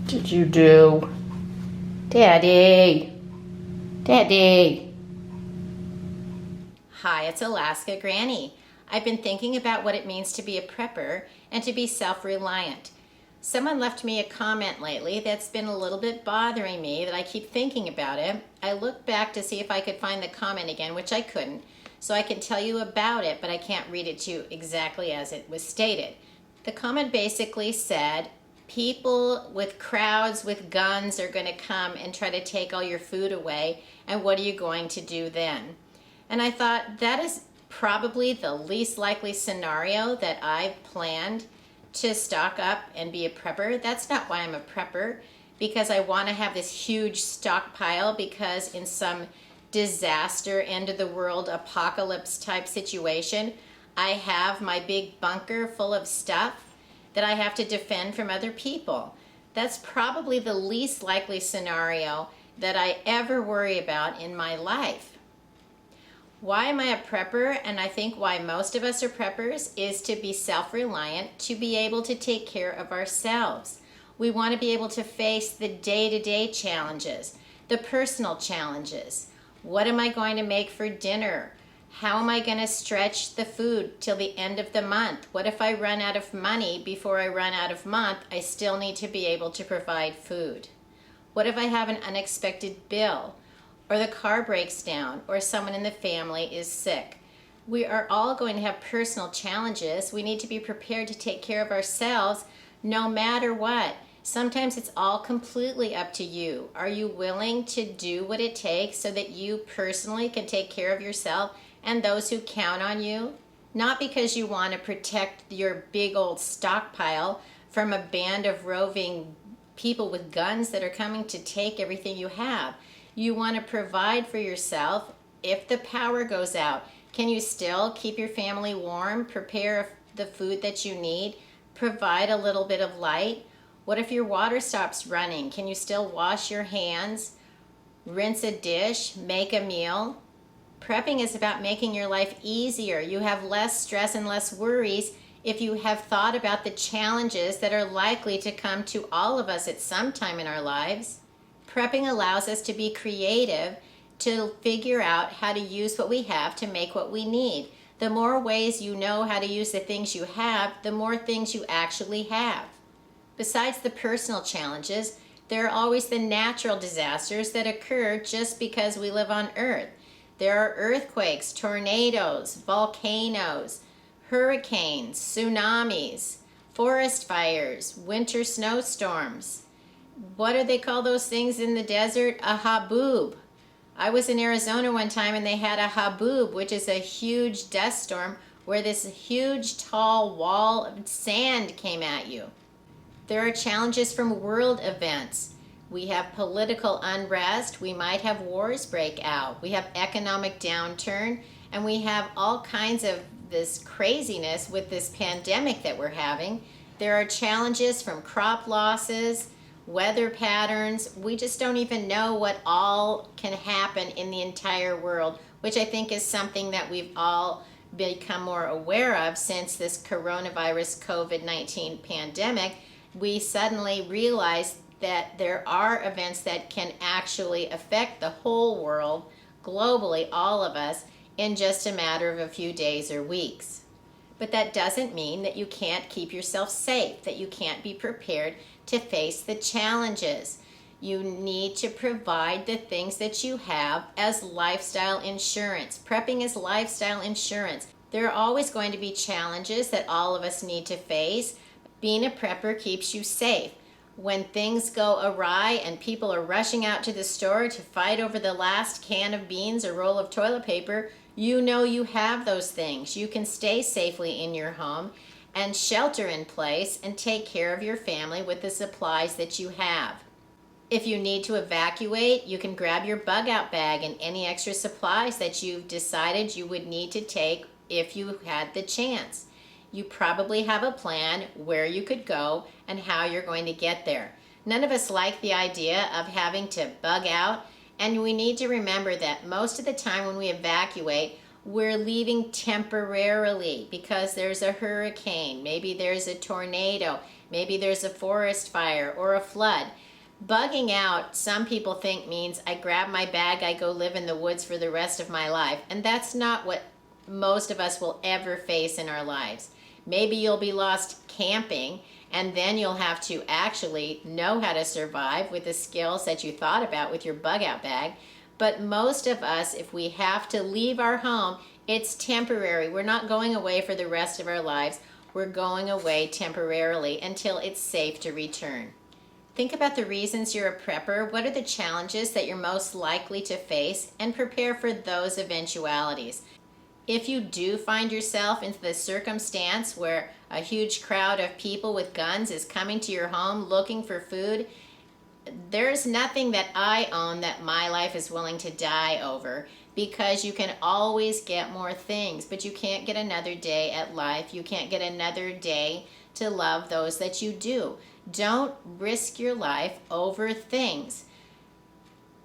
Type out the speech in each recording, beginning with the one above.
did you do? Daddy! Daddy! Hi, it's Alaska Granny. I've been thinking about what it means to be a prepper and to be self-reliant. Someone left me a comment lately that's been a little bit bothering me, that I keep thinking about it. I looked back to see if I could find the comment again, which I couldn't, so I can tell you about it, but I can't read it to you exactly as it was stated. The comment basically said, people with crowds with guns are going to come and try to take all your food away, and what are you going to do then? And I thought, that is probably the least likely scenario that I've planned to stock up and be a prepper. That's not why I'm a prepper, because I want to have this huge stockpile, because in some disaster, end of the world, apocalypse type situation, I have my big bunker full of stuff that I have to defend from other people. That's probably the least likely scenario that I ever worry about in my life. Why am I a prepper? And I think why most of us are preppers is to be self-reliant, to be able to take care of ourselves. We want to be able to face the day-to-day challenges, the personal challenges. What am I going to make for dinner? How am I going to stretch the food till the end of the month? What if I run out of money before I run out of month? I still need to be able to provide food. What if I have an unexpected bill, or the car breaks down, or someone in the family is sick? We are all going to have personal challenges. We need to be prepared to take care of ourselves no matter what. Sometimes it's all completely up to you. Are you willing to do what it takes so that you personally can take care of yourself and those who count on you? Not because you want to protect your big old stockpile from a band of roving people with guns that are coming to take everything you have. You want to provide for yourself. If the power goes out, can you still keep your family warm, prepare the food that you need, provide a little bit of light? What if your water stops running? Can you still wash your hands, rinse a dish, make a meal? Prepping is about making your life easier. You have less stress and less worries if you have thought about the challenges that are likely to come to all of us at some time in our lives. Prepping allows us to be creative, to figure out how to use what we have to make what we need. The more ways you know how to use the things you have, the more things you actually have. Besides the personal challenges, there are always the natural disasters that occur just because we live on Earth. There are earthquakes, tornadoes, volcanoes, hurricanes, tsunamis, forest fires, winter snowstorms. What do they call those things in the desert? A haboob. I was in Arizona one time and they had a haboob, which is a huge dust storm where this huge tall wall of sand came at you. There are challenges from world events. We have political unrest. We might have wars break out. We have economic downturn, and we have all kinds of this craziness with this pandemic that we're having. There are challenges from crop losses, weather patterns. We just don't even know what all can happen in the entire world, which I think is something that we've all become more aware of since this coronavirus COVID-19 pandemic. We suddenly realized that there are events that can actually affect the whole world, globally, all of us, in just a matter of a few days or weeks. But that doesn't mean that you can't keep yourself safe, that you can't be prepared to face the challenges. You need to provide the things that you have as lifestyle insurance. Prepping is lifestyle insurance. There are always going to be challenges that all of us need to face. Being a prepper keeps you safe. When things go awry and people are rushing out to the store to fight over the last can of beans or roll of toilet paper, you know you have those things. You can stay safely in your home and shelter in place and take care of your family with the supplies that you have. If you need to evacuate, you can grab your bug out bag and any extra supplies that you've decided you would need to take if you had the chance. You probably have a plan where you could go and how you're going to get there. None of us like the idea of having to bug out, and we need to remember that most of the time when we evacuate, we're leaving temporarily because there's a hurricane, maybe there's a tornado, Maybe there's a forest fire or a flood. Bugging out, some people think means I grab my bag, I go live in the woods for the rest of my life. And that's not what most of us will ever face in our lives. Maybe you'll be lost camping, and then you'll have to actually know how to survive with the skills that you thought about with your bug out bag. But most of us, if we have to leave our home, it's temporary. We're not going away for the rest of our lives. We're going away temporarily until it's safe to return. Think about the reasons you're a prepper. What are the challenges that you're most likely to face, and prepare for those eventualities. If you do find yourself into the circumstance where a huge crowd of people with guns is coming to your home looking for food, there's nothing that I own that my life is willing to die over, because you can always get more things, but you can't get another day at life. You can't get another day to love those that you do. Don't risk your life over things.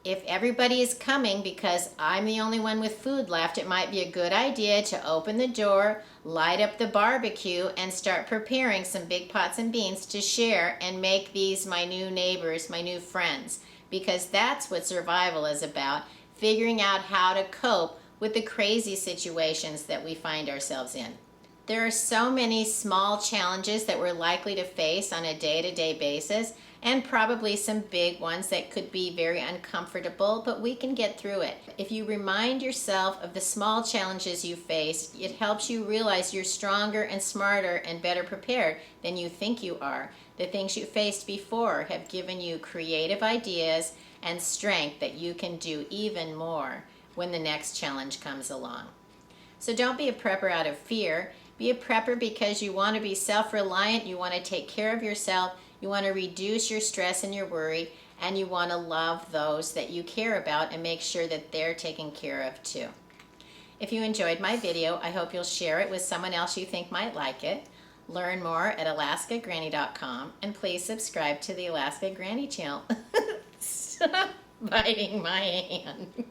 If everybody is coming because I'm the only one with food left, it might be a good idea to open the door, light up the barbecue, and start preparing some big pots and beans to share and make these my new neighbors, my new friends. Because that's what survival is about, figuring out how to cope with the crazy situations that we find ourselves in. There are so many small challenges that we're likely to face on a day-to-day basis, and probably some big ones that could be very uncomfortable, but we can get through it. If you remind yourself of the small challenges you faced, it helps you realize you're stronger and smarter and better prepared than you think you are. The things you faced before have given you creative ideas and strength that you can do even more when the next challenge comes along. So don't be a prepper out of fear. Be a prepper because you want to be self-reliant, you want to take care of yourself, you want to reduce your stress and your worry, and you want to love those that you care about and make sure that they're taken care of too. If you enjoyed my video, I hope you'll share it with someone else you think might like it. Learn more at alaskagranny.com, and please subscribe to the Alaska Granny channel. Stop biting my hand.